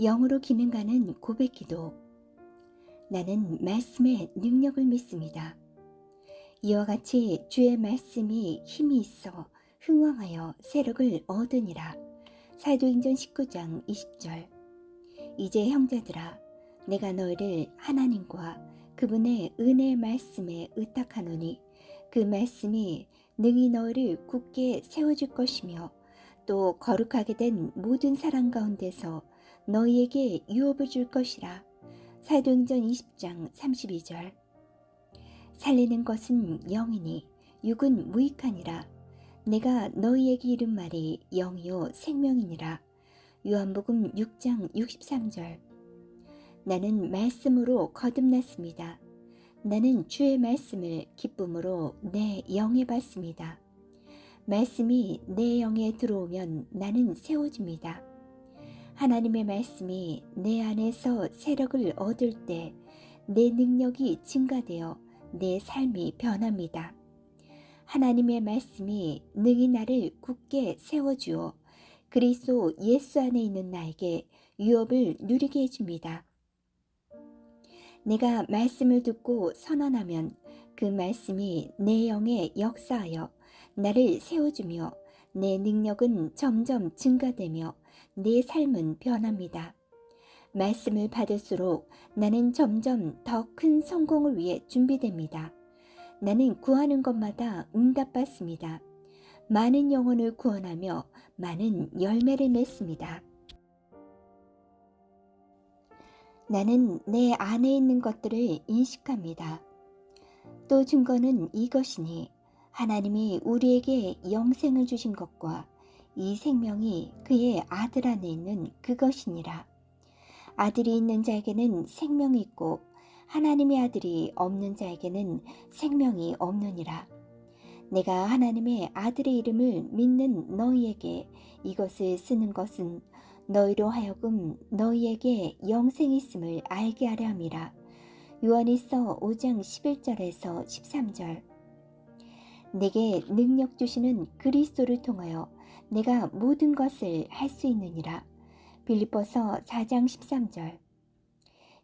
영으로 기능하는 고백기도. 나는 말씀의 능력을 믿습니다. 이와 같이 주의 말씀이 힘이 있어 흥왕하여 세력을 얻으니라. 사도행전 19장 20절. 이제 형제들아, 내가 너희를 하나님과 그분의 은혜의 말씀에 의탁하노니 그 말씀이 능히 너희를 굳게 세워줄 것이며 또 거룩하게 된 모든 사랑 가운데서 너희에게 유업을 줄 것이라. 사도행전 20장 32절. 살리는 것은 영이니 육은 무익하니라. 내가 너희에게 이른 말이 영이요 생명이니라. 요한복음 6장 63절. 나는 말씀으로 거듭났습니다. 나는 주의 말씀을 기쁨으로 내 영에 받습니다. 말씀이 내 영에 들어오면 나는 세워집니다. 하나님의 말씀이 내 안에서 세력을 얻을 때 내 능력이 증가되어 내 삶이 변합니다. 하나님의 말씀이 능히 나를 굳게 세워주어 그리스도 예수 안에 있는 나에게 유업을 누리게 해줍니다. 내가 말씀을 듣고 선언하면 그 말씀이 내 영에 역사하여 나를 세워주며 내 능력은 점점 증가되며 내 삶은 변합니다. 말씀을 받을수록 나는 점점 더 큰 성공을 위해 준비됩니다. 나는 구하는 것마다 응답받습니다. 많은 영혼을 구원하며 많은 열매를 맺습니다. 나는 내 안에 있는 것들을 인식합니다. 또 증거는 이것이니 하나님이 우리에게 영생을 주신 것과 이 생명이 그의 아들 안에 있는 그것이니라. 아들이 있는 자에게는 생명이 있고 하나님의 아들이 없는 자에게는 생명이 없느니라. 내가 하나님의 아들의 이름을 믿는 너희에게 이것을 쓰는 것은 너희로 하여금 너희에게 영생이 있음을 알게 하려 함이라. 요한일서 5장 11절에서 13절. 내게 능력 주시는 그리스도를 통하여 내가 모든 것을 할 수 있느니라. 빌립보서 4장 13절.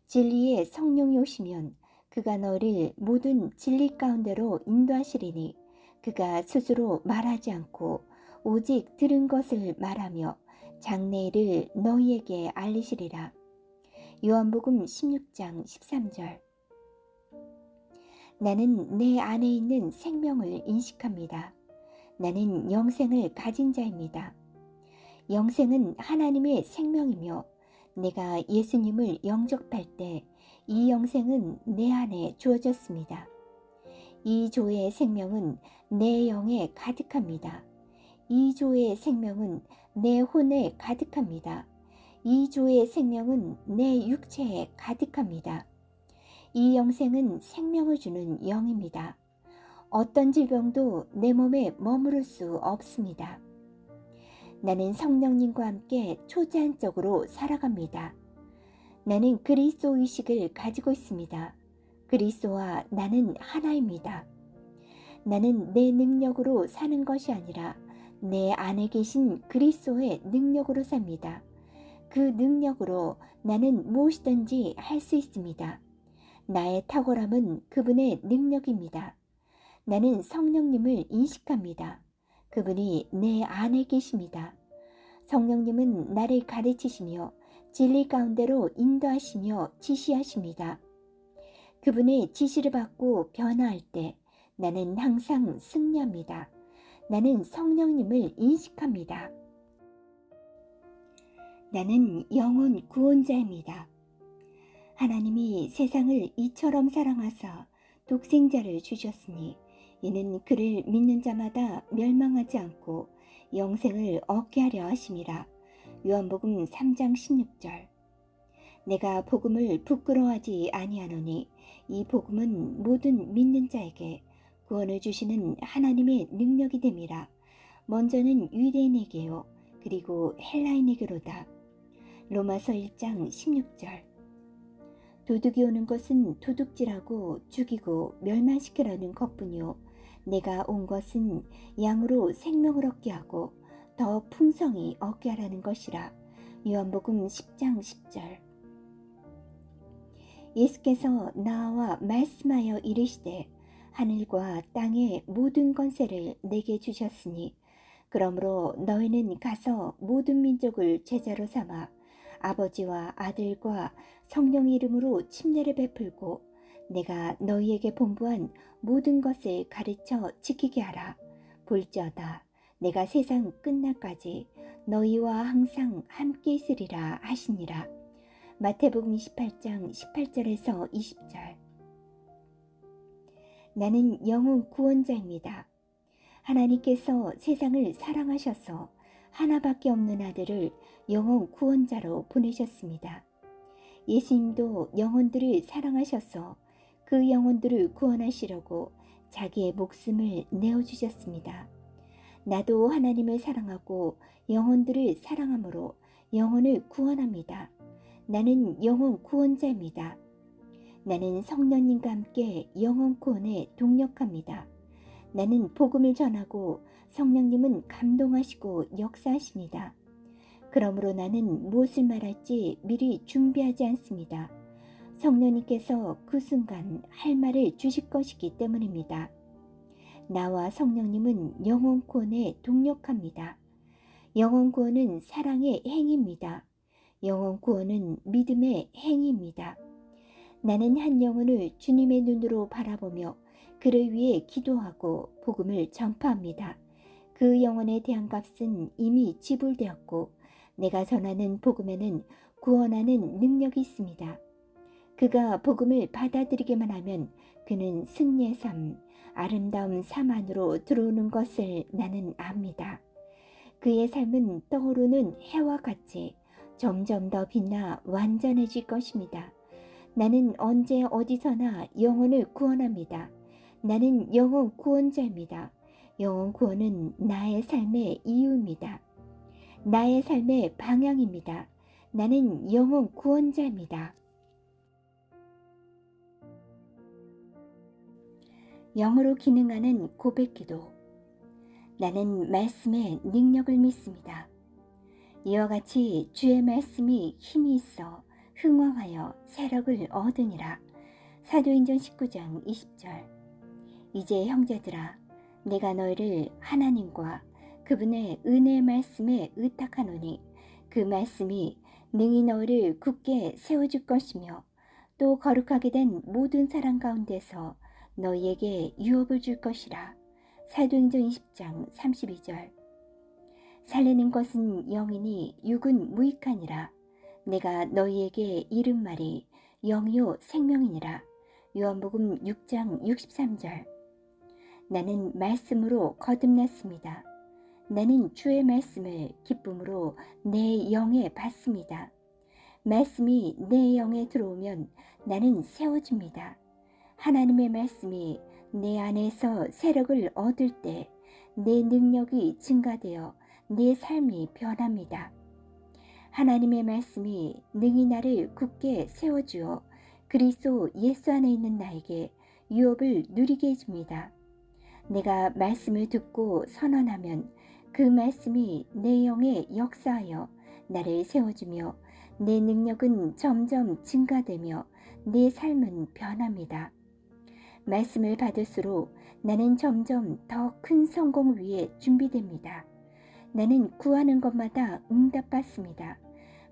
진리의 성령이 오시면 그가 너를 모든 진리 가운데로 인도하시리니 그가 스스로 말하지 않고 오직 들은 것을 말하며 장래일을 너희에게 알리시리라. 요한복음 16장 13절. 나는 내 안에 있는 생명을 인식합니다. 나는 영생을 가진 자입니다. 영생은 하나님의 생명이며 내가 예수님을 영접할 때 이 영생은 내 안에 주어졌습니다. 이 조의 생명은 내 영에 가득합니다. 이 조의 생명은 내 혼에 가득합니다. 이 조의 생명은 내 육체에 가득합니다. 이 영생은 생명을 주는 영입니다. 어떤 질병도 내 몸에 머무를 수 없습니다. 나는 성령님과 함께 초자연적으로 살아갑니다. 나는 그리스도 의식을 가지고 있습니다. 그리스도와 나는 하나입니다. 나는 내 능력으로 사는 것이 아니라 내 안에 계신 그리스도의 능력으로 삽니다. 그 능력으로 나는 무엇이든지 할 수 있습니다. 나의 탁월함은 그분의 능력입니다. 나는 성령님을 인식합니다. 그분이 내 안에 계십니다. 성령님은 나를 가르치시며 진리 가운데로 인도하시며 지시하십니다. 그분의 지시를 받고 변화할 때 나는 항상 승리합니다. 나는 성령님을 인식합니다. 나는 영혼 구원자입니다. 하나님이 세상을 이처럼 사랑하사 독생자를 주셨으니 이는 그를 믿는 자마다 멸망하지 않고 영생을 얻게 하려 하심이라. 요한복음 3장 16절. 내가 복음을 부끄러워하지 아니하노니 이 복음은 모든 믿는 자에게 구원을 주시는 하나님의 능력이 됨이라. 먼저는 유대인에게요 그리고 헬라인에게로다. 로마서 1장 16절. 도둑이 오는 것은 도둑질하고 죽이고 멸망시키려는 것뿐이요 내가 온 것은 양으로 생명을 얻게 하고 더 풍성히 얻게 하라는 것이라. 요한복음 10장 10절. 예수께서 나와 말씀하여 이르시되 하늘과 땅의 모든 권세를 내게 주셨으니 그러므로 너희는 가서 모든 민족을 제자로 삼아 아버지와 아들과 성령 이름으로 침례를 베풀고 내가 너희에게 본부한 모든 것을 가르쳐 지키게 하라. 볼지어다 내가 세상 끝날까지 너희와 항상 함께 있으리라 하시니라. 마태복음 28장 18절에서 20절. 나는 영혼 구원자입니다. 하나님께서 세상을 사랑하셔서 하나밖에 없는 아들을 영혼 구원자로 보내셨습니다. 예수님도 영혼들을 사랑하셔서 그 영혼들을 구원하시려고 자기의 목숨을 내어주셨습니다. 나도 하나님을 사랑하고 영혼들을 사랑함으로 영혼을 구원합니다. 나는 영혼 구원자입니다. 나는 성령님과 함께 영혼 구원에 동력합니다. 나는 복음을 전하고 성령님은 감동하시고 역사하십니다. 그러므로 나는 무엇을 말할지 미리 준비하지 않습니다. 성령님께서 그 순간 할 말을 주실 것이기 때문입니다. 나와 성령님은 영혼 구원에 동력합니다. 영혼 구원은 사랑의 행위입니다. 영혼 구원은 믿음의 행위입니다. 나는 한 영혼을 주님의 눈으로 바라보며 그를 위해 기도하고 복음을 전파합니다. 그 영혼에 대한 값은 이미 지불되었고 내가 전하는 복음에는 구원하는 능력이 있습니다. 그가 복음을 받아들이기만 하면 그는 승리의 삶, 아름다운 삶 안으로 들어오는 것을 나는 압니다. 그의 삶은 떠오르는 해와 같이 점점 더 빛나 완전해질 것입니다. 나는 언제 어디서나 영혼을 구원합니다. 나는 영혼 구원자입니다. 영혼 구원은 나의 삶의 이유입니다. 나의 삶의 방향입니다. 나는 영혼 구원자입니다. 영으로 기능하는 고백기도. 나는 말씀의 능력을 믿습니다. 이와 같이 주의 말씀이 힘이 있어 흥왕하여 세력을 얻으니라. 사도행전 19장 20절. 이제 형제들아, 내가 너희를 하나님과 그분의 은혜의 말씀에 의탁하노니 그 말씀이 능히 너희를 굳게 세워줄 것이며 또 거룩하게 된 모든 사람 가운데서 너희에게 유업을 줄 것이라. 사도행전 20장 32절. 살리는 것은 영이니 육은 무익하니라. 내가 너희에게 이른 말이 영이요 생명이니라. 요한복음 6장 63절. 나는 말씀으로 거듭났습니다. 나는 주의 말씀을 기쁨으로 내 영에 받습니다. 말씀이 내 영에 들어오면 나는 세워집니다. 하나님의 말씀이 내 안에서 세력을 얻을 때 내 능력이 증가되어 내 삶이 변합니다. 하나님의 말씀이 능히 나를 굳게 세워주어 그리스도 예수 안에 있는 나에게 유업을 누리게 해줍니다. 내가 말씀을 듣고 선언하면 그 말씀이 내 영에 역사하여 나를 세워주며 내 능력은 점점 증가되며 내 삶은 변합니다. 말씀을 받을수록 나는 점점 더 큰 성공 위에 준비됩니다. 나는 구하는 것마다 응답받습니다.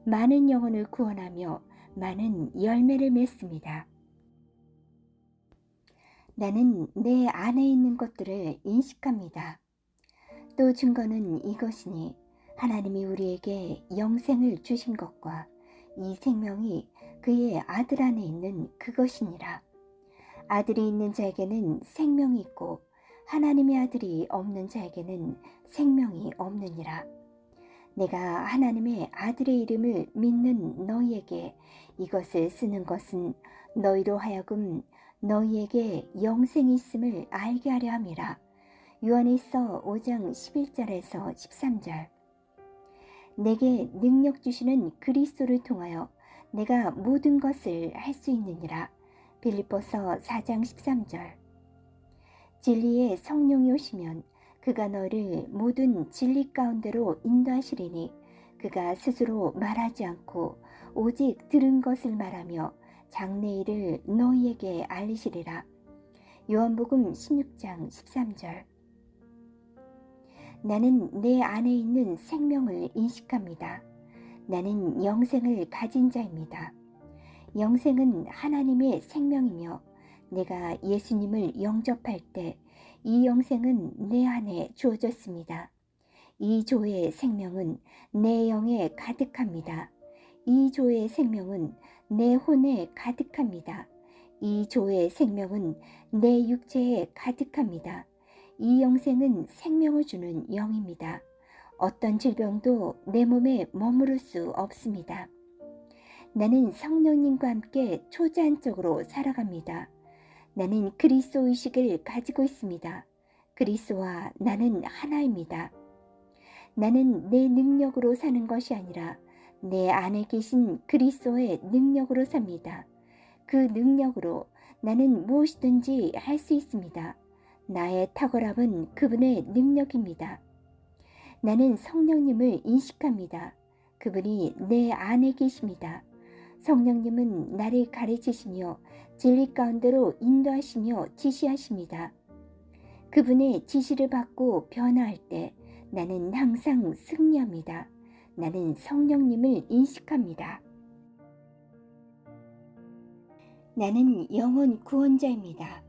많은 영혼을 구원하며 많은 열매를 맺습니다. 나는 내 안에 있는 것들을 인식합니다. 또 증거는 이것이니 하나님이 우리에게 영생을 주신 것과 이 생명이 그의 아들 안에 있는 그것이니라. 아들이 있는 자에게는 생명이 있고 하나님의 아들이 없는 자에게는 생명이 없느니라. 내가 하나님의 아들의 이름을 믿는 너희에게 이것을 쓰는 것은 너희로 하여금 너희에게 영생이 있음을 알게 하려 함이라. 요한일서 5장 11절에서 13절. 내게 능력 주시는 그리스도를 통하여 내가 모든 것을 할 수 있느니라. 빌립보서 4장 13절. 진리의 성령이 오시면 그가 너를 모든 진리 가운데로 인도하시리니 그가 스스로 말하지 않고 오직 들은 것을 말하며 장래일을 너희에게 알리시리라. 요한복음 16장 13절. 나는 내 안에 있는 생명을 인식합니다. 나는 영생을 가진 자입니다. 영생은 하나님의 생명이며 내가 예수님을 영접할 때 이 영생은 내 안에 주어졌습니다. 이 조의 생명은 내 영에 가득합니다. 이 조의 생명은 내 혼에 가득합니다. 이 조의 생명은 내 육체에 가득합니다. 이 영생은 생명을 주는 영입니다. 어떤 질병도 내 몸에 머무를 수 없습니다. 나는 성령님과 함께 초자연적으로 살아갑니다. 나는 그리스도 의식을 가지고 있습니다. 그리스도와 나는 하나입니다. 나는 내 능력으로 사는 것이 아니라 내 안에 계신 그리스도의 능력으로 삽니다. 그 능력으로 나는 무엇이든지 할 수 있습니다. 나의 탁월함은 그분의 능력입니다. 나는 성령님을 인식합니다. 그분이 내 안에 계십니다. 성령님은 나를 가르치시며 진리 가운데로 인도하시며 지시하십니다. 그분의 지시를 받고 변화할 때 나는 항상 승리합니다. 나는 성령님을 인식합니다. 나는 영혼 구원자입니다.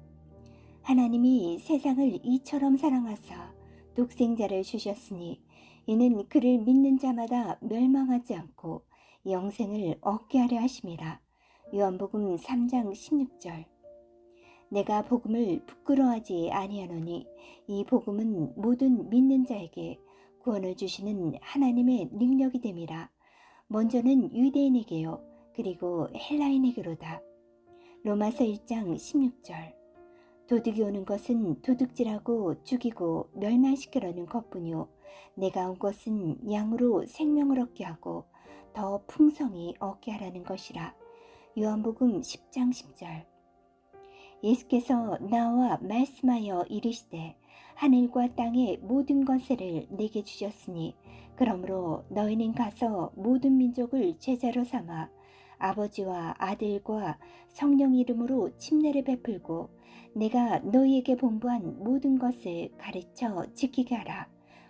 하나님이 세상을 이처럼 사랑하사 독생자를 주셨으니 이는 그를 믿는 자마다 멸망하지 않고 영생을 얻게 하려 하심이라. 요한복음 3장 16절. 내가 복음을 부끄러워하지 아니하노니 이 복음은 모든 믿는 자에게 구원을 주시는 하나님의 능력이 됨이라. 먼저는 유대인에게요 그리고 헬라인에게로다. 로마서 1장 16절. 도둑이 오는 것은 도둑질하고 죽이고 멸망시키려는 것뿐이요 내가 온 것은 양으로 생명을 얻게 하고 더 풍성히 얻게 하라는 것이라. 요한복음 10장 10절. 예수께서 나와 말씀하여 이르시되 하늘과 땅의 모든 것을 내게 주셨으니 그러므로 너희는 가서 모든 민족을 제자로 삼아 아버지와 아들과 성령 이름으로 침례를 베풀고 내가 너희에게 본부한 모든 것을 가르쳐 지키게 하라.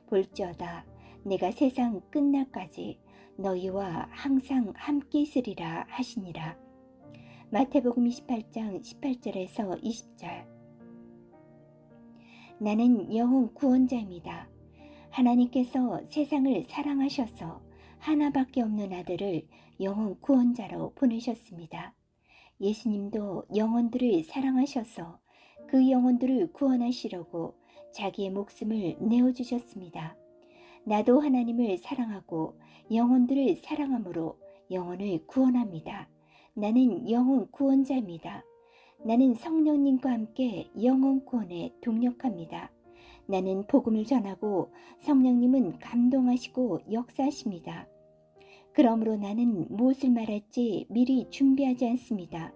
볼지어다 내가 세상 끝날까지 너희와 항상 함께 있으리라 하시니라. 마태복음 28장 18절에서 20절. 나는 영혼 구원자입니다. 하나님께서 세상을 사랑하셔서 하나밖에 없는 아들을 영혼 구원자로 보내셨습니다. 예수님도 영혼들을 사랑하셔서 그 영혼들을 구원하시려고 자기의 목숨을 내어주셨습니다. 나도 하나님을 사랑하고 영혼들을 사랑함으로 영혼을 구원합니다. 나는 영혼 구원자입니다. 나는 성령님과 함께 영혼 구원에 동력합니다. 나는 복음을 전하고 성령님은 감동하시고 역사하십니다. 그러므로 나는 무엇을 말할지 미리 준비하지 않습니다.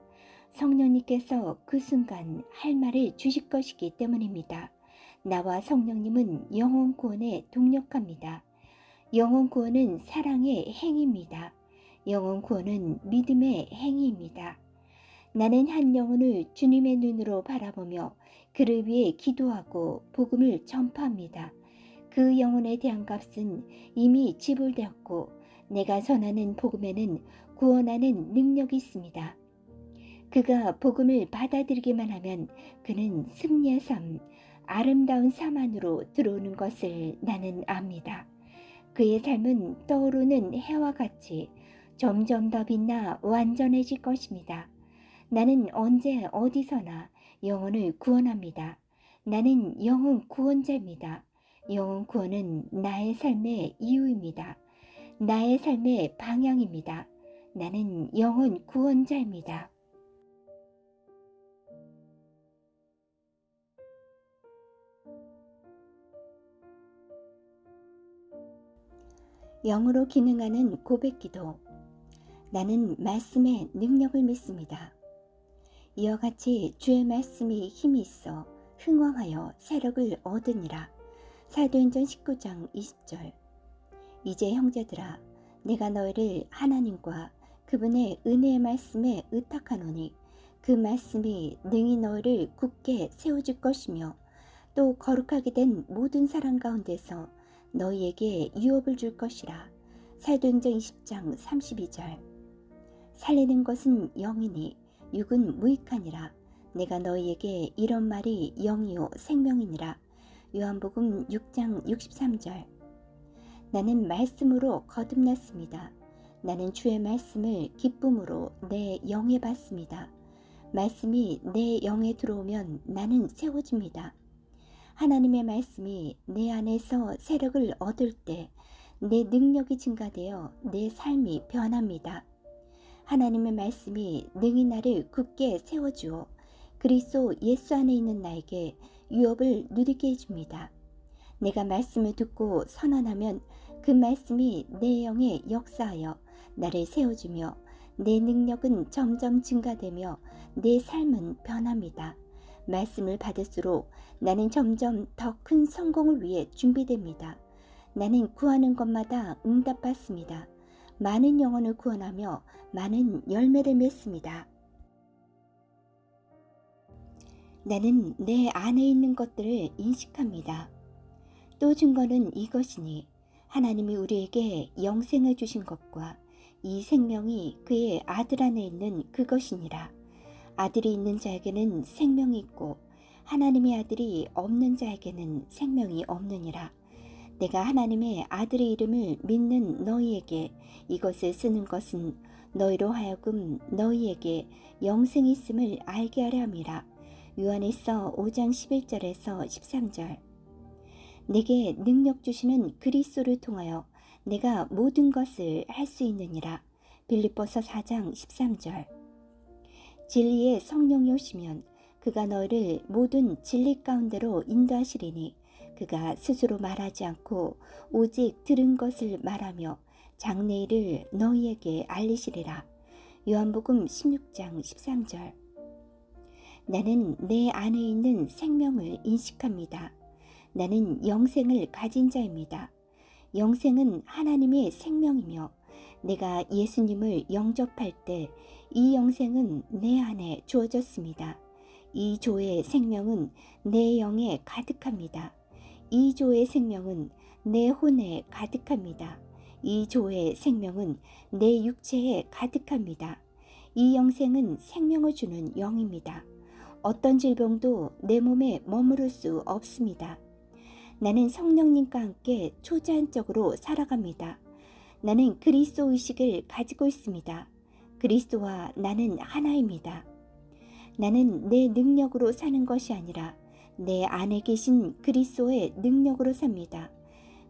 성령님께서 그 순간 할 말을 주실 것이기 때문입니다. 나와 성령님은 영혼 구원에 동력합니다. 영혼 구원은 사랑의 행위입니다. 영혼 구원은 믿음의 행위입니다. 나는 한 영혼을 주님의 눈으로 바라보며 그를 위해 기도하고 복음을 전파합니다. 그 영혼에 대한 값은 이미 지불되었고 내가 전하는 복음에는 구원하는 능력이 있습니다. 그가 복음을 받아들이기만 하면 그는 승리의 삶, 아름다운 삶 안으로 들어오는 것을 나는 압니다. 그의 삶은 떠오르는 해와 같이 점점 더 빛나 완전해질 것입니다. 나는 언제 어디서나 영혼을 구원합니다. 나는 영혼 구원자입니다. 영혼 구원은 나의 삶의 이유입니다. 나의 삶의 방향입니다. 나는 영혼 구원자입니다. 영으로 기능하는 고백기도. 나는 말씀의 능력을 믿습니다. 이와 같이 주의 말씀이 힘이 있어 흥왕하여 세력을 얻으니라. 사도행전 19장 20절. 이제 형제들아 내가 너희를 하나님과 그분의 은혜의 말씀에 의탁하노니 그 말씀이 능히 너희를 굳게 세워줄 것이며 또 거룩하게 된 모든 사람 가운데서 너희에게 유업을 줄 것이라. 사도행전 20장 32절. 살리는 것은 영이니 육은 무익하니라. 내가 너희에게 이런 말이 영이요 생명이니라. 요한복음 6장 63절. 나는 말씀으로 거듭났습니다. 나는 주의 말씀을 기쁨으로 내 영에 받습니다. 말씀이 내 영에 들어오면 나는 세워집니다. 하나님의 말씀이 내 안에서 세력을 얻을 때 내 능력이 증가되어 내 삶이 변합니다. 하나님의 말씀이 능히 나를 굳게 세워주어 그리스도 예수 안에 있는 나에게 유업을 누리게 해줍니다. 내가 말씀을 듣고 선언하면 그 말씀이 내 영에 역사하여 나를 세워주며 내 능력은 점점 증가되며 내 삶은 변합니다. 말씀을 받을수록 나는 점점 더 큰 성공을 위해 준비됩니다. 나는 구하는 것마다 응답받습니다. 많은 영혼을 구원하며 많은 열매를 맺습니다. 나는 내 안에 있는 것들을 인식합니다. 또 증거는 이것이니 하나님이 우리에게 영생을 주신 것과 이 생명이 그의 아들 안에 있는 그것이니라. 아들이 있는 자에게는 생명이 있고 하나님의 아들이 없는 자에게는 생명이 없느니라. 내가 하나님의 아들의 이름을 믿는 너희에게 이것을 쓰는 것은 너희로 하여금 너희에게 영생이 있음을 알게 하려 함이라. 요한일서 5장 11절에서 13절. 내게 능력 주시는 그리스도를 통하여 내가 모든 것을 할 수 있느니라. 빌립보서 4장 13절. 진리의 성령이 오시면 그가 너희를 모든 진리 가운데로 인도하시리니 그가 스스로 말하지 않고 오직 들은 것을 말하며 장래일을 너희에게 알리시리라. 요한복음 16장 13절. 나는 내 안에 있는 생명을 인식합니다. 나는 영생을 가진 자입니다. 영생은 하나님의 생명이며 내가 예수님을 영접할 때 이 영생은 내 안에 주어졌습니다. 이 조의 생명은 내 영에 가득합니다. 이 조의 생명은 내 혼에 가득합니다. 이 조의 생명은 내 육체에 가득합니다. 이 영생은 생명을 주는 영입니다. 어떤 질병도 내 몸에 머무를 수 없습니다. 나는 성령님과 함께 초자연적으로 살아갑니다. 나는 그리스도 의식을 가지고 있습니다. 그리스도와 나는 하나입니다. 나는 내 능력으로 사는 것이 아니라 내 안에 계신 그리스도의 능력으로 삽니다.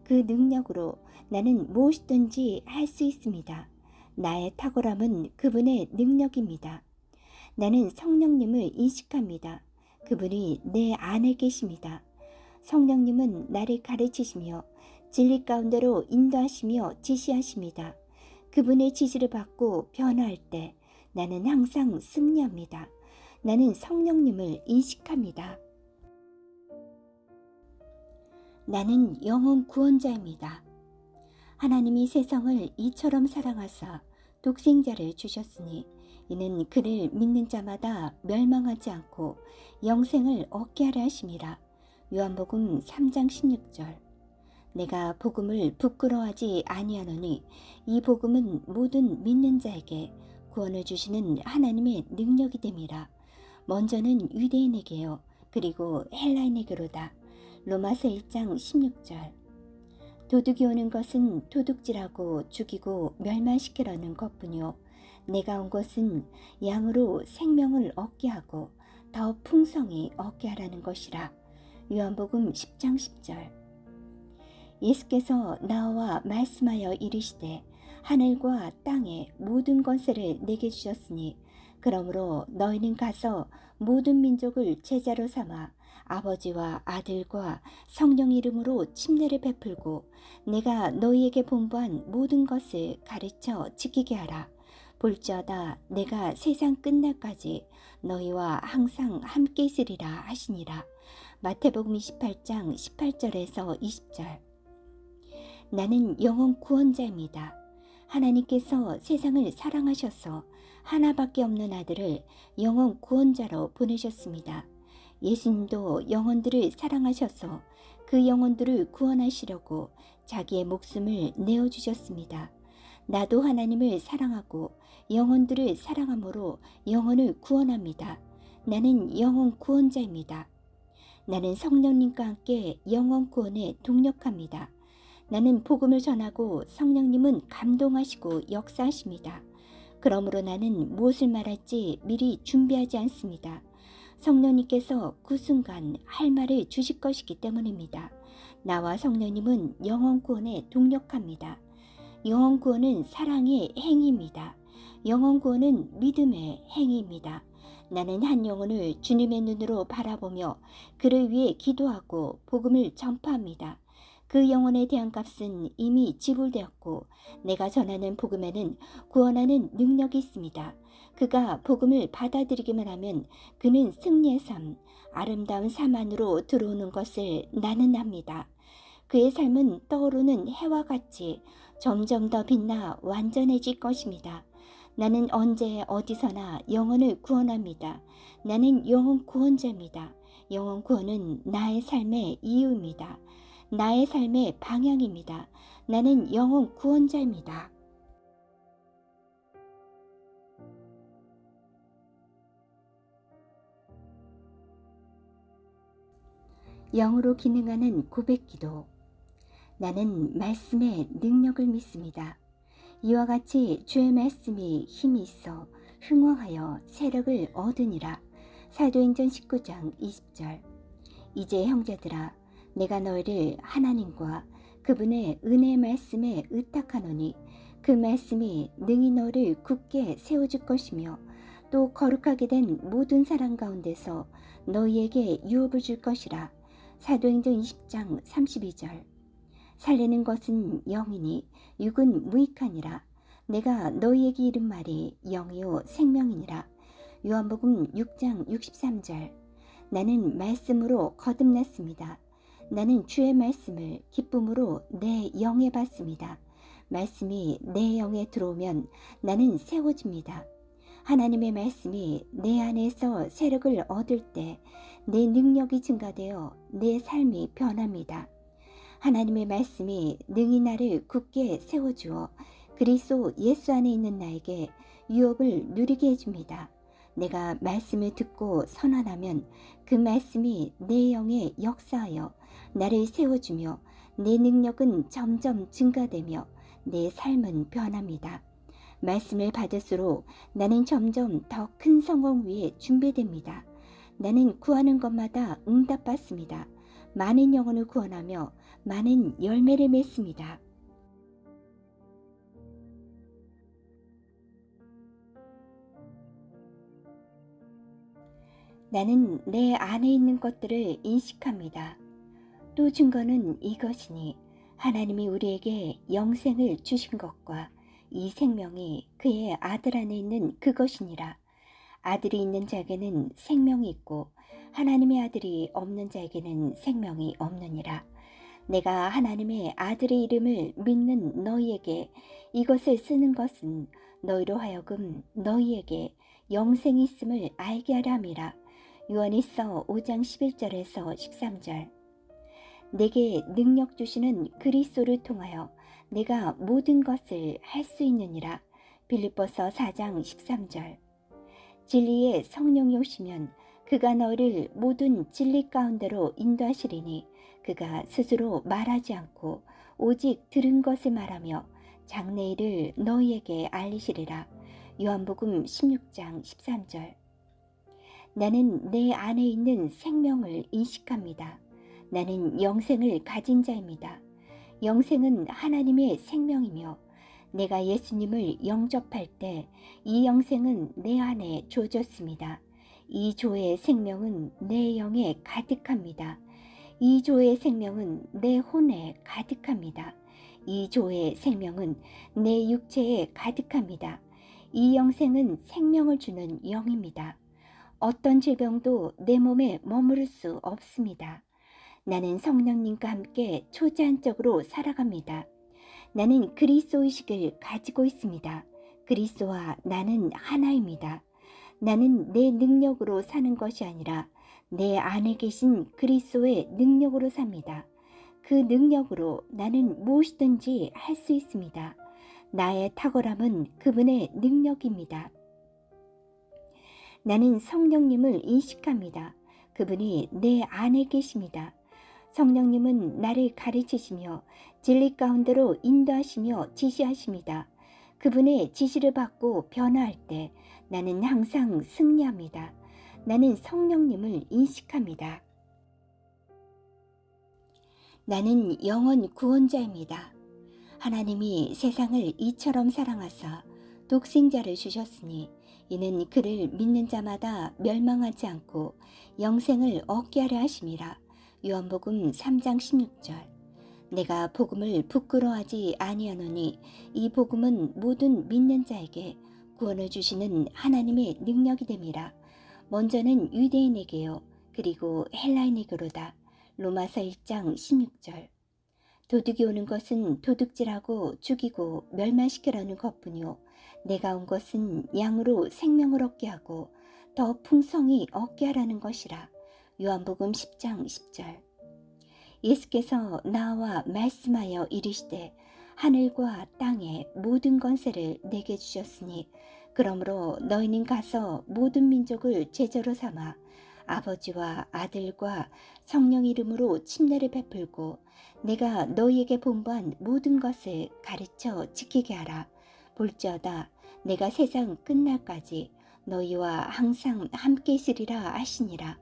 그 능력으로 나는 무엇이든지 할 수 있습니다. 나의 탁월함은 그분의 능력입니다. 나는 성령님을 인식합니다. 그분이 내 안에 계십니다. 성령님은 나를 가르치시며 진리 가운데로 인도하시며 지시하십니다. 그분의 지시를 받고 변화할 때 나는 항상 승리합니다. 나는 성령님을 인식합니다. 나는 영혼 구원자입니다. 하나님이 세상을 이처럼 사랑하사 독생자를 주셨으니 이는 그를 믿는 자마다 멸망하지 않고 영생을 얻게 하려 하심이라. 요한복음 3장 16절. 내가 복음을 부끄러워하지 아니하노니 이 복음은 모든 믿는 자에게 구원을 주시는 하나님의 능력이 됨이라. 먼저는 유대인에게요 그리고 헬라인에게로다. 로마서 1장 16절. 도둑이 오는 것은 도둑질하고 죽이고 멸망시키려는 것뿐이요 내가 온 것은 양으로 생명을 얻게 하고 더 풍성히 얻게 하라는 것이라. 요한복음 10장 10절. 예수께서 나와 말씀하여 이르시되 하늘과 땅의 모든 권세를 내게 주셨으니 그러므로 너희는 가서 모든 민족을 제자로 삼아 아버지와 아들과 성령 이름으로 침례를 베풀고 내가 너희에게 본부한 모든 것을 가르쳐 지키게 하라. 볼지어다 내가 세상 끝날까지 너희와 항상 함께 있으리라 하시니라. 마태복음 28장 18절에서 20절. 나는 영혼 구원자입니다. 하나님께서 세상을 사랑하셔서 하나밖에 없는 아들을 영혼 구원자로 보내셨습니다. 예수님도 영혼들을 사랑하셔서 그 영혼들을 구원하시려고 자기의 목숨을 내어주셨습니다. 나도 하나님을 사랑하고 영혼들을 사랑함으로 영혼을 구원합니다. 나는 영혼 구원자입니다. 나는 성령님과 함께 영혼 구원에 동력합니다. 나는 복음을 전하고 성령님은 감동하시고 역사하십니다. 그러므로 나는 무엇을 말할지 미리 준비하지 않습니다. 성령님께서 그 순간 할 말을 주실 것이기 때문입니다. 나와 성령님은 영혼 구원에 동력합니다. 영혼 구원은 사랑의 행위입니다. 영혼 구원은 믿음의 행위입니다. 나는 한 영혼을 주님의 눈으로 바라보며 그를 위해 기도하고 복음을 전파합니다. 그 영혼에 대한 값은 이미 지불되었고 내가 전하는 복음에는 구원하는 능력이 있습니다. 그가 복음을 받아들이기만 하면 그는 승리의 삶, 아름다운 삶 안으로 들어오는 것을 나는 압니다. 그의 삶은 떠오르는 해와 같이 점점 더 빛나 완전해질 것입니다. 나는 언제 어디서나 영혼을 구원합니다. 나는 영혼 구원자입니다. 영혼 구원은 나의 삶의 이유입니다. 나의 삶의 방향입니다. 나는 영혼 구원자입니다. 영으로 기능하는 고백기도. 나는 말씀의 능력을 믿습니다. 이와 같이 주의 말씀이 힘이 있어 흥왕하여 세력을 얻으니라. 사도행전 19장 20절. 이제 형제들아, 내가 너희를 하나님과 그분의 은혜의 말씀에 의탁하노니 그 말씀이 능히 너를 굳게 세워줄 것이며 또 거룩하게 된 모든 사람 가운데서 너희에게 유업을 줄 것이라. 사도행전 20장 32절. 살리는 것은 영이니 육은 무익하니라. 내가 너희에게 이른 말이 영이요 생명이니라. 요한복음 6장 63절. 나는 말씀으로 거듭났습니다. 나는 주의 말씀을 기쁨으로 내 영에 받습니다. 말씀이 내 영에 들어오면 나는 세워집니다. 하나님의 말씀이 내 안에서 세력을 얻을 때 내 능력이 증가되어 내 삶이 변합니다. 하나님의 말씀이 능히 나를 굳게 세워주어 그리스도 예수 안에 있는 나에게 유업을 누리게 해줍니다. 내가 말씀을 듣고 선언하면 그 말씀이 내 영에 역사하여 나를 세워주며 내 능력은 점점 증가되며 내 삶은 변합니다. 말씀을 받을수록 나는 점점 더 큰 성공 위에 준비됩니다. 나는 구하는 것마다 응답받습니다. 많은 영혼을 구원하며 많은 열매를 맺습니다. 나는 내 안에 있는 것들을 인식합니다. 또 증거는 이것이니 하나님이 우리에게 영생을 주신 것과 이 생명이 그의 아들 안에 있는 그것이니라. 아들이 있는 자에게는 생명이 있고 하나님의 아들이 없는 자에게는 생명이 없느니라. 내가 하나님의 아들의 이름을 믿는 너희에게 이것을 쓰는 것은 너희로 하여금 너희에게 영생이 있음을 알게 하려 함이라. 요한일서 5장 11절에서 13절. 내게 능력 주시는 그리스도를 통하여 내가 모든 것을 할 수 있느니라. 빌립보서 4장 13절. 진리의 성령이 오시면 그가 너를 모든 진리 가운데로 인도하시리니 그가 스스로 말하지 않고 오직 들은 것을 말하며 장래일을 너희에게 알리시리라. 요한복음 16장 13절. 나는 내 안에 있는 생명을 인식합니다. 나는 영생을 가진 자입니다. 영생은 하나님의 생명이며 내가 예수님을 영접할 때 이 영생은 내 안에 주어졌습니다. 이 조의 생명은 내 영에 가득합니다. 이 조의 생명은 내 혼에 가득합니다. 이 조의 생명은 내 육체에 가득합니다. 이 영생은 생명을 주는 영입니다. 어떤 질병도 내 몸에 머무를 수 없습니다. 나는 성령님과 함께 초자연적으로 살아갑니다. 나는 그리스도 의식을 가지고 있습니다. 그리스도와 나는 하나입니다. 나는 내 능력으로 사는 것이 아니라 내 안에 계신 그리스도의 능력으로 삽니다. 그 능력으로 나는 무엇이든지 할 수 있습니다. 나의 탁월함은 그분의 능력입니다. 나는 성령님을 인식합니다. 그분이 내 안에 계십니다. 성령님은 나를 가르치시며 진리 가운데로 인도하시며 지시하십니다. 그분의 지시를 받고 변화할 때 나는 항상 승리합니다. 나는 성령님을 인식합니다. 나는 영원 구원자입니다. 하나님이 세상을 이처럼 사랑하사 독생자를 주셨으니 이는 그를 믿는 자마다 멸망하지 않고 영생을 얻게 하려 하심이라. 요한복음 3장 16절. 내가 복음을 부끄러워하지 아니하노니 이 복음은 모든 믿는 자에게 구원을 주시는 하나님의 능력이 됨이라. 먼저는 유대인에게요 그리고 헬라인에게로다. 로마서 1장 16절. 도둑이 오는 것은 도둑질하고 죽이고 멸망시키려는 것뿐이요 내가 온 것은 양으로 생명을 얻게 하고 더 풍성히 얻게 하라는 것이라. 요한복음 10장 10절. 예수께서 나와 말씀하여 이르시되 하늘과 땅의 모든 권세를 내게 주셨으니 그러므로 너희는 가서 모든 민족을 제자로 삼아 아버지와 아들과 성령 이름으로 침례를 베풀고 내가 너희에게 본부한 모든 것을 가르쳐 지키게 하라. 볼지어다 내가 세상 끝날까지 너희와 항상 함께 있으리라 하시니라.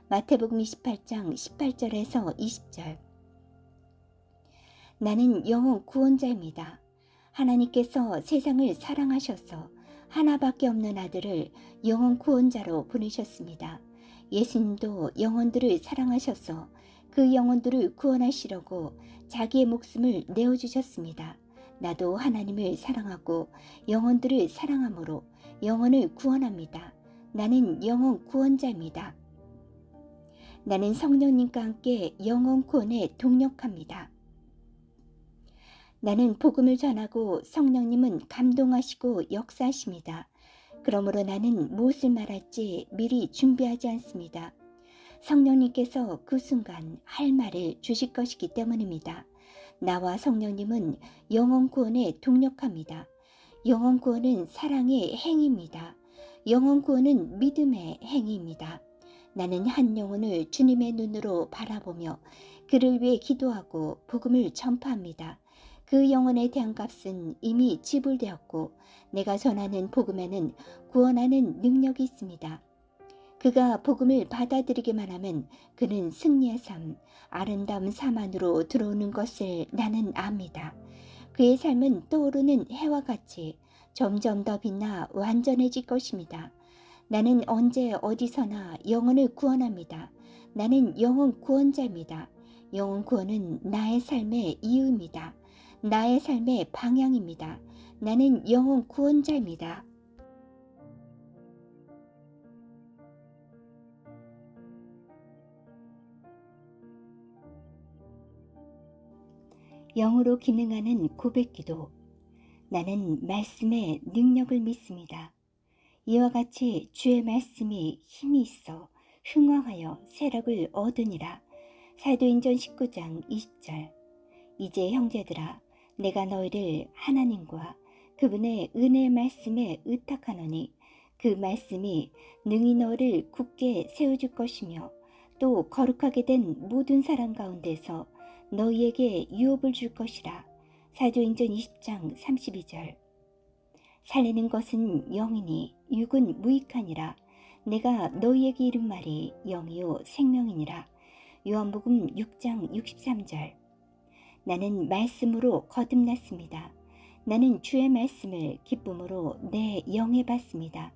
마태복음 28장 18절에서 20절. 나는 영원 구원자입니다. 하나님께서 세상을 사랑하셔서 하나밖에 없는 아들을 영원 구원자로 보내셨습니다. 예수님도 영혼들을 사랑하셔서 그 영혼들을 구원하시려고 자기의 목숨을 내어주셨습니다. 나도 하나님을 사랑하고 영혼들을 사랑함으로 영혼을 구원합니다. 나는 영혼 구원자입니다. 나는 성령님과 함께 영혼 구원에 동력합니다. 나는 복음을 전하고 성령님은 감동하시고 역사하십니다. 그러므로 나는 무엇을 말할지 미리 준비하지 않습니다. 성령님께서 그 순간 할 말을 주실 것이기 때문입니다. 나와 성령님은 영혼 구원에 동력합니다. 영혼 구원은 사랑의 행위입니다. 영혼 구원은 믿음의 행위입니다. 나는 한 영혼을 주님의 눈으로 바라보며 그를 위해 기도하고 복음을 전파합니다. 그 영혼에 대한 값은 이미 지불되었고 내가 전하는 복음에는 구원하는 능력이 있습니다. 그가 복음을 받아들이기만 하면 그는 승리의 삶, 아름다운 삶 안으로 들어오는 것을 나는 압니다. 그의 삶은 떠오르는 해와 같이 점점 더 빛나 완전해질 것입니다. 나는 언제 어디서나 영혼을 구원합니다. 나는 영혼 구원자입니다. 영혼 구원은 나의 삶의 이유입니다. 나의 삶의 방향입니다. 나는 영혼 구원자입니다. 영으로 기능하는 고백기도. 나는 말씀의 능력을 믿습니다. 이와 같이 주의 말씀이 힘이 있어 흥왕하여 세력을 얻으니라. 사도행전 19장 20절. 이제 형제들아 내가 너희를 하나님과 그분의 은혜의 말씀에 의탁하노니 그 말씀이 능히 너를 굳게 세워줄 것이며 또 거룩하게 된 모든 사람 가운데서 너희에게 유업을 줄 것이라. 사도행전 20장 32절. 살리는 것은 영이니 육은 무익하니라. 내가 너희에게 이른 말이 영이요 생명이니라. 요한복음 6장 63절. 나는 말씀으로 거듭났습니다. 나는 주의 말씀을 기쁨으로 내 영에 받습니다.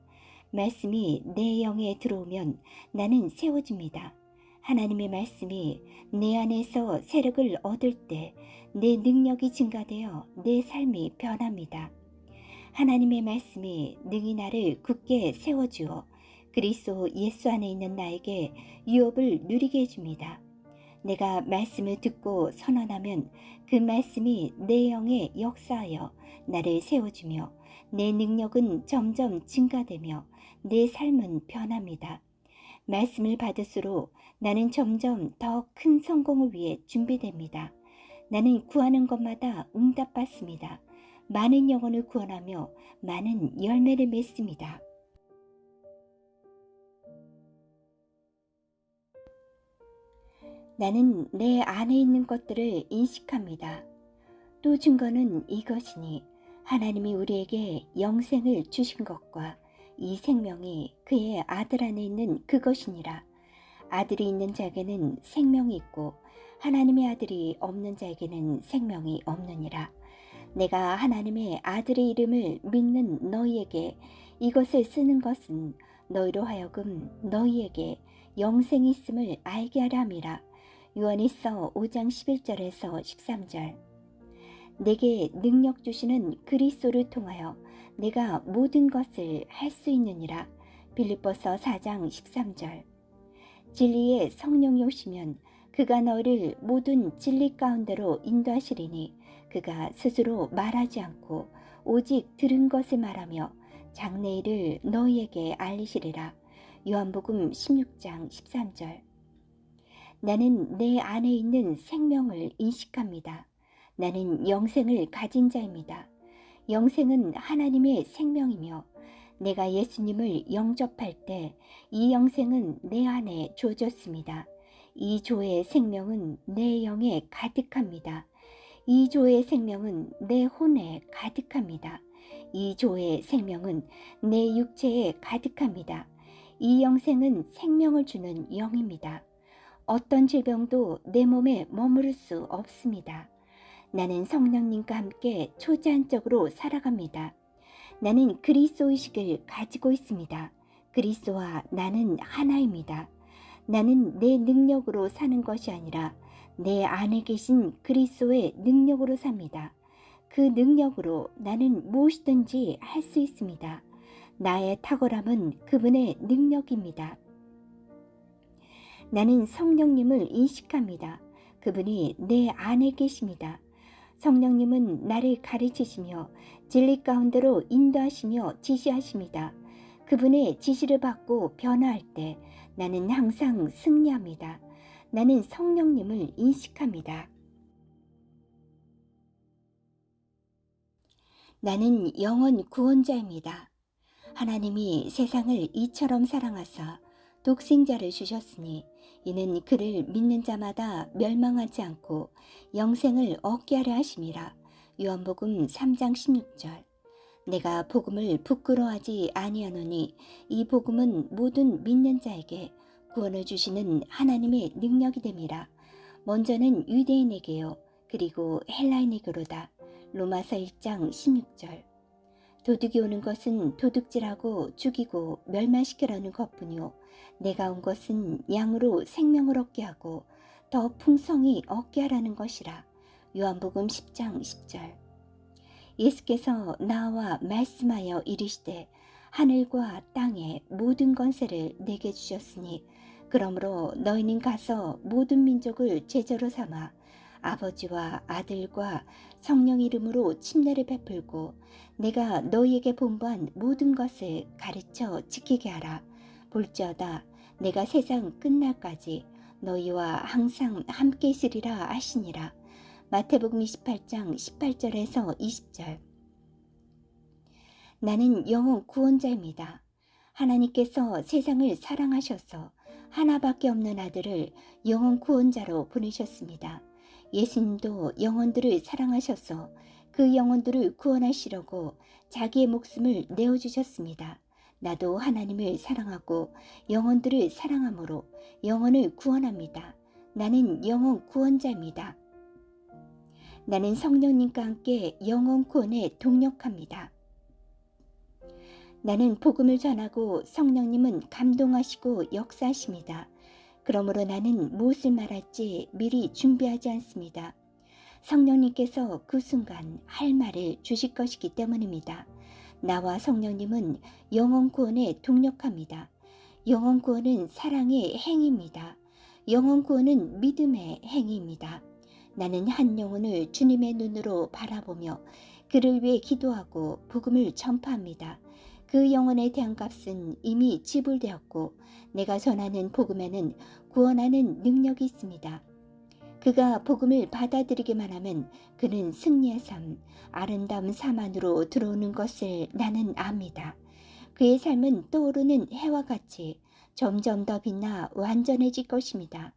말씀이 내 영에 들어오면 나는 세워집니다. 하나님의 말씀이 내 안에서 세력을 얻을 때 내 능력이 증가되어 내 삶이 변합니다. 하나님의 말씀이 능히 나를 굳게 세워주어 그리스도 예수 안에 있는 나에게 유업을 누리게 해줍니다. 내가 말씀을 듣고 선언하면 그 말씀이 내 영에 역사하여 나를 세워주며 내 능력은 점점 증가되며 내 삶은 변합니다. 말씀을 받을수록 나는 점점 더 큰 성공을 위해 준비됩니다. 나는 구하는 것마다 응답받습니다. 많은 영혼을 구원하며 많은 열매를 맺습니다. 나는 내 안에 있는 것들을 인식합니다. 또 증거는 이것이니 하나님이 우리에게 영생을 주신 것과 이 생명이 그의 아들 안에 있는 그것이니라. 아들이 있는 자에게는 생명이 있고 하나님의 아들이 없는 자에게는 생명이 없느니라. 내가 하나님의 아들의 이름을 믿는 너희에게 이것을 쓰는 것은 너희로 하여금 너희에게 영생이 있음을 알게 하려 함이라. 요한일서 5장 11절에서 13절. 내게 능력 주시는 그리스도를 통하여 내가 모든 것을 할 수 있느니라. 빌립보서 4장 13절. 진리의 성령이 오시면 그가 너를 모든 진리 가운데로 인도하시리니 그가 스스로 말하지 않고 오직 들은 것을 말하며 장래일을 너희에게 알리시리라. 요한복음 16장 13절. 나는 내 안에 있는 생명을 인식합니다. 나는 영생을 가진 자입니다. 영생은 하나님의 생명이며 내가 예수님을 영접할 때 이 영생은 내 안에 주어졌습니다. 이 조의 생명은 내 영에 가득합니다. 이 조의 생명은 내 혼에 가득합니다. 이 조의 생명은 내 육체에 가득합니다. 이 영생은 생명을 주는 영입니다. 어떤 질병도 내 몸에 머무를 수 없습니다. 나는 성령님과 함께 초자연적으로 살아갑니다. 나는 그리스도 의식을 가지고 있습니다. 그리스도와 나는 하나입니다. 나는 내 능력으로 사는 것이 아니라 내 안에 계신 그리스도의 능력으로 삽니다. 그 능력으로 나는 무엇이든지 할 수 있습니다. 나의 탁월함은 그분의 능력입니다. 나는 성령님을 인식합니다. 그분이 내 안에 계십니다. 성령님은 나를 가르치시며 진리 가운데로 인도하시며 지시하십니다. 그분의 지시를 받고 변화할 때 나는 항상 승리합니다. 나는 성령님을 인식합니다. 나는 영원 구원자입니다. 하나님이 세상을 이처럼 사랑하사 독생자를 주셨으니 이는 그를 믿는 자마다 멸망하지 않고 영생을 얻게 하려 하심이라. 요한복음 3장 16절. 내가 복음을 부끄러워하지 아니하노니 이 복음은 모든 믿는 자에게 구원을 주시는 하나님의 능력이 됨이라. 먼저는 유대인에게요 그리고 헬라인에게로다. 로마서 1장 16절. 도둑이 오는 것은 도둑질하고 죽이고 멸망시키려는 것뿐이요 내가 온 것은 양으로 생명을 얻게 하고 더 풍성히 얻게 하라는 것이라. 요한복음 10장 10절. 예수께서 나와 말씀하여 이르시되 하늘과 땅의 모든 권세를 내게 주셨으니 그러므로 너희는 가서 모든 민족을 제자로 삼아 아버지와 아들과 성령 이름으로 침례를 베풀고 내가 너희에게 분부한 모든 것을 가르쳐 지키게 하라. 볼지어다 내가 세상 끝날까지 너희와 항상 함께 있으리라 하시니라. 마태복음 28장 18절에서 20절. 나는 영원 구원자입니다. 하나님께서 세상을 사랑하셔서 하나밖에 없는 아들을 영원 구원자로 보내셨습니다. 예수님도 영혼들을 사랑하셔서 그 영혼들을 구원하시려고 자기의 목숨을 내어주셨습니다. 나도 하나님을 사랑하고 영혼들을 사랑함으로 영혼을 구원합니다. 나는 영혼 구원자입니다. 나는 성령님과 함께 영혼 구원에 동력합니다. 나는 복음을 전하고 성령님은 감동하시고 역사하십니다. 그러므로 나는 무엇을 말할지 미리 준비하지 않습니다. 성령님께서 그 순간 할 말을 주실 것이기 때문입니다. 나와 성령님은 영혼 구원에 동력합니다. 영혼 구원은 사랑의 행위입니다. 영혼 구원은 믿음의 행위입니다. 나는 한 영혼을 주님의 눈으로 바라보며 그를 위해 기도하고 복음을 전파합니다. 그 영혼에 대한 값은 이미 지불되었고 내가 전하는 복음에는 구원하는 능력이 있습니다. 그가 복음을 받아들이기만 하면 그는 승리의 삶, 아름다운 삶 안으로 들어오는 것을 나는 압니다. 그의 삶은 떠오르는 해와 같이 점점 더 빛나 완전해질 것입니다.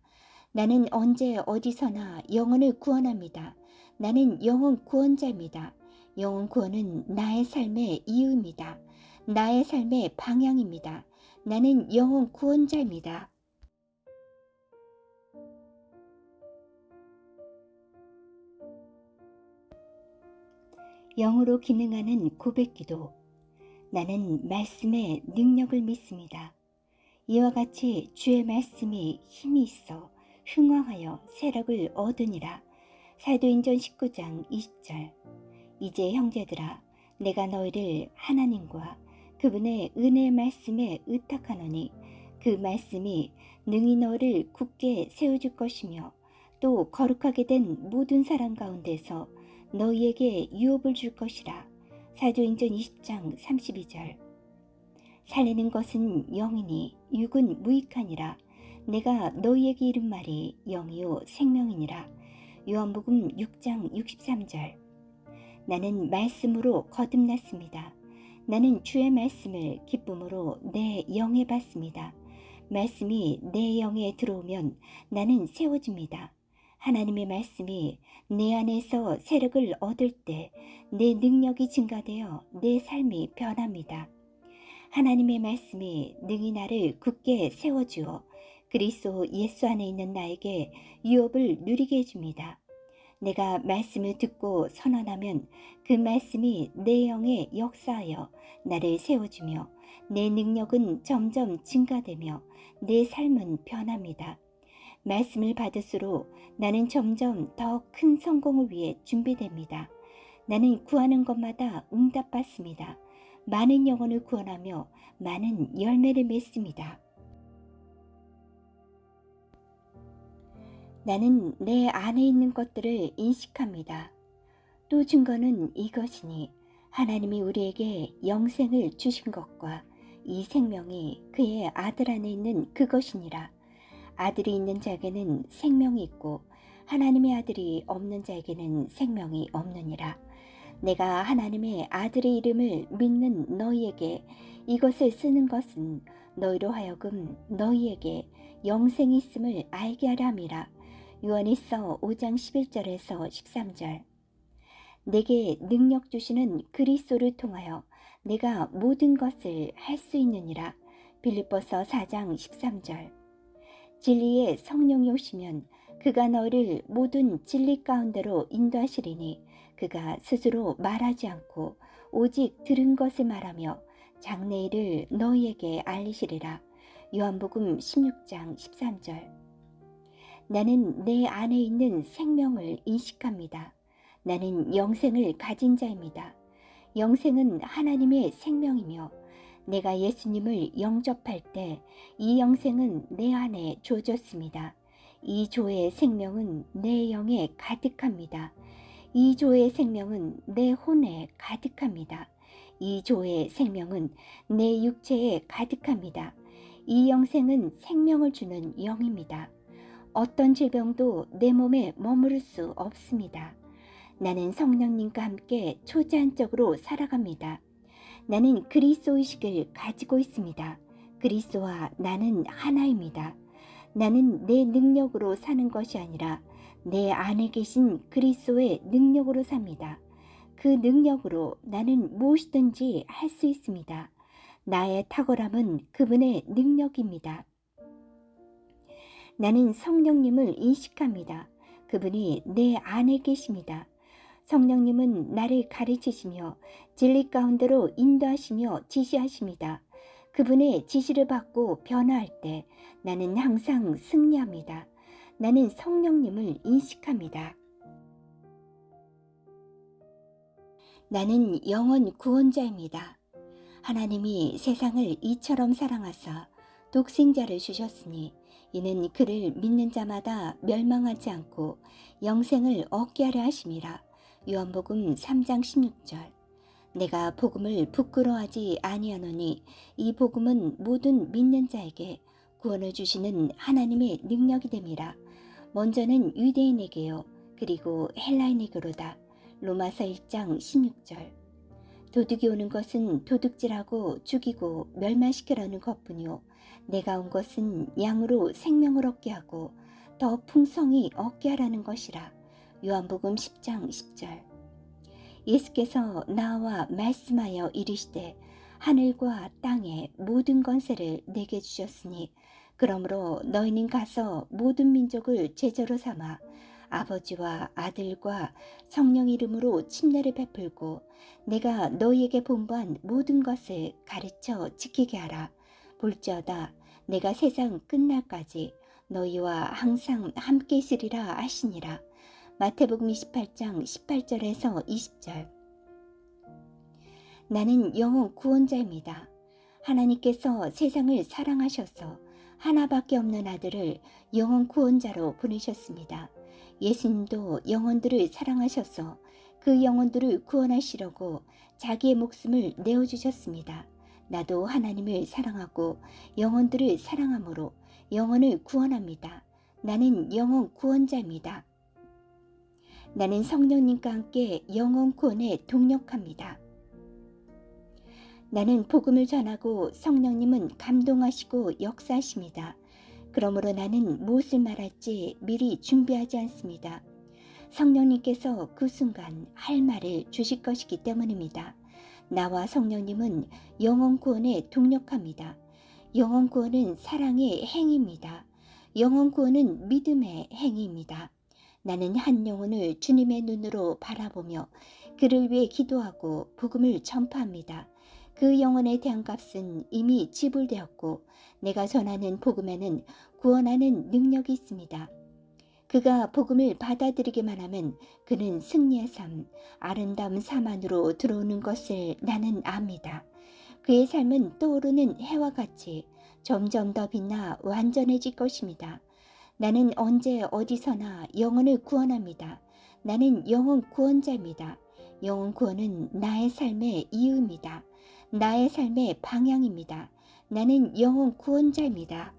나는 언제 어디서나 영혼을 구원합니다. 나는 영혼 구원자입니다. 영혼 구원은 나의 삶의 이유입니다. 나의 삶의 방향입니다. 나는 영혼 구원자입니다. 영으로 기능하는 고백기도. 나는 말씀의 능력을 믿습니다. 이와 같이 주의 말씀이 힘이 있어 흥왕하여 세력을 얻으니라. 사도행전 19장 20절. 이제 형제들아, 내가 너희를 하나님과 그분의 은혜의 말씀에 의탁하노니 그 말씀이 능히 너를 굳게 세워줄 것이며 또 거룩하게 된 모든 사람 가운데서 너희에게 유업을 줄 것이라. 사도행전 20장 32절. 살리는 것은 영이니 육은 무익하니라. 내가 너희에게 이른 말이 영이요 생명이니라. 요한복음 6장 63절. 나는 말씀으로 거듭났습니다. 나는 주의 말씀을 기쁨으로 내 영에 받습니다. 말씀이 내 영에 들어오면 나는 세워집니다. 하나님의 말씀이 내 안에서 세력을 얻을 때 내 능력이 증가되어 내 삶이 변합니다. 하나님의 말씀이 능히 나를 굳게 세워주어 그리스도 예수 안에 있는 나에게 유업을 누리게 해줍니다. 내가 말씀을 듣고 선언하면 그 말씀이 내 영에 역사하여 나를 세워주며 내 능력은 점점 증가되며 내 삶은 변합니다. 말씀을 받을수록 나는 점점 더 큰 성공을 위해 준비됩니다. 나는 구하는 것마다 응답받습니다. 많은 영혼을 구원하며 많은 열매를 맺습니다. 나는 내 안에 있는 것들을 인식합니다. 또 증거는 이것이니 하나님이 우리에게 영생을 주신 것과 이 생명이 그의 아들 안에 있는 그것이니라. 아들이 있는 자에게는 생명이 있고 하나님의 아들이 없는 자에게는 생명이 없느니라. 내가 하나님의 아들의 이름을 믿는 너희에게 이것을 쓰는 것은 너희로 하여금 너희에게 영생이 있음을 알게 하려 함이라. 요한일서 5장 11절에서 13절. 내게 능력 주시는 그리스도를 통하여 내가 모든 것을 할 수 있느니라. 빌립보서 4장 13절. 진리의 성령이 오시면 그가 너를 모든 진리 가운데로 인도하시리니 그가 스스로 말하지 않고 오직 들은 것을 말하며 장래일을 너희에게 알리시리라. 요한복음 16장 13절. 나는 내 안에 있는 생명을 인식합니다. 나는 영생을 가진 자입니다. 영생은 하나님의 생명이며 내가 예수님을 영접할 때 이 영생은 내 안에 주어졌습니다. 이 조의 생명은 내 영에 가득합니다. 이 조의 생명은 내 혼에 가득합니다. 이 조의 생명은 내 육체에 가득합니다. 이 영생은 생명을 주는 영입니다. 어떤 질병도 내 몸에 머무를 수 없습니다. 나는 성령님과 함께 초자연적으로 살아갑니다. 나는 그리스도 의식을 가지고 있습니다. 그리스도와 나는 하나입니다. 나는 내 능력으로 사는 것이 아니라 내 안에 계신 그리스도의 능력으로 삽니다. 그 능력으로 나는 무엇이든지 할 수 있습니다. 나의 탁월함은 그분의 능력입니다. 나는 성령님을 인식합니다. 그분이 내 안에 계십니다. 성령님은 나를 가르치시며 진리 가운데로 인도하시며 지시하십니다. 그분의 지시를 받고 변화할 때 나는 항상 승리합니다. 나는 성령님을 인식합니다. 나는 영원 구원자입니다. 하나님이 세상을 이처럼 사랑하사 독생자를 주셨으니 이는 그를 믿는 자마다 멸망하지 않고 영생을 얻게 하려 하심이라. 요한복음 3장 16절. 내가 복음을 부끄러워하지 아니하노니 이 복음은 모든 믿는 자에게 구원을 주시는 하나님의 능력이 됨이라. 먼저는 유대인에게요, 그리고 헬라인에게로다. 로마서 1장 16절. 도둑이 오는 것은 도둑질하고 죽이고 멸망시키려는 것뿐이요, 내가 온 것은 양으로 생명을 얻게 하고 더 풍성히 얻게 하라는 것이라. 요한복음 10장 10절. 예수께서 나와 말씀하여 이르시되 하늘과 땅의 모든 권세를 내게 주셨으니 그러므로 너희는 가서 모든 민족을 제자로 삼아 아버지와 아들과 성령 이름으로 침례를 베풀고 내가 너희에게 본부한 모든 것을 가르쳐 지키게 하라. 볼지어다 내가 세상 끝날까지 너희와 항상 함께 있으리라 하시니라. 마태복음 28장 18절에서 20절. 나는 영혼 구원자입니다. 하나님께서 세상을 사랑하셔서 하나밖에 없는 아들을 영혼 구원자로 보내셨습니다. 예수님도 영혼들을 사랑하셔서 그 영혼들을 구원하시려고 자기의 목숨을 내어주셨습니다. 나도 하나님을 사랑하고 영혼들을 사랑함으로 영혼을 구원합니다. 나는 영혼 구원자입니다. 나는 성령님과 함께 영혼 구원에 동력합니다. 나는 복음을 전하고 성령님은 감동하시고 역사하십니다. 그러므로 나는 무엇을 말할지 미리 준비하지 않습니다. 성령님께서 그 순간 할 말을 주실 것이기 때문입니다. 나와 성령님은 영혼 구원에 동력합니다. 영혼 구원은 사랑의 행위입니다. 영혼 구원은 믿음의 행위입니다. 나는 한 영혼을 주님의 눈으로 바라보며 그를 위해 기도하고 복음을 전파합니다. 그 영혼에 대한 값은 이미 지불되었고 내가 전하는 복음에는 구원하는 능력이 있습니다. 그가 복음을 받아들이기만 하면 그는 승리의 삶, 아름다운 삶 안으로 들어오는 것을 나는 압니다. 그의 삶은 떠오르는 해와 같이 점점 더 빛나 완전해질 것입니다. 나는 언제 어디서나 영혼을 구원합니다. 나는 영혼 구원자입니다. 영혼 구원은 나의 삶의 이유입니다. 나의 삶의 방향입니다. 나는 영혼 구원자입니다.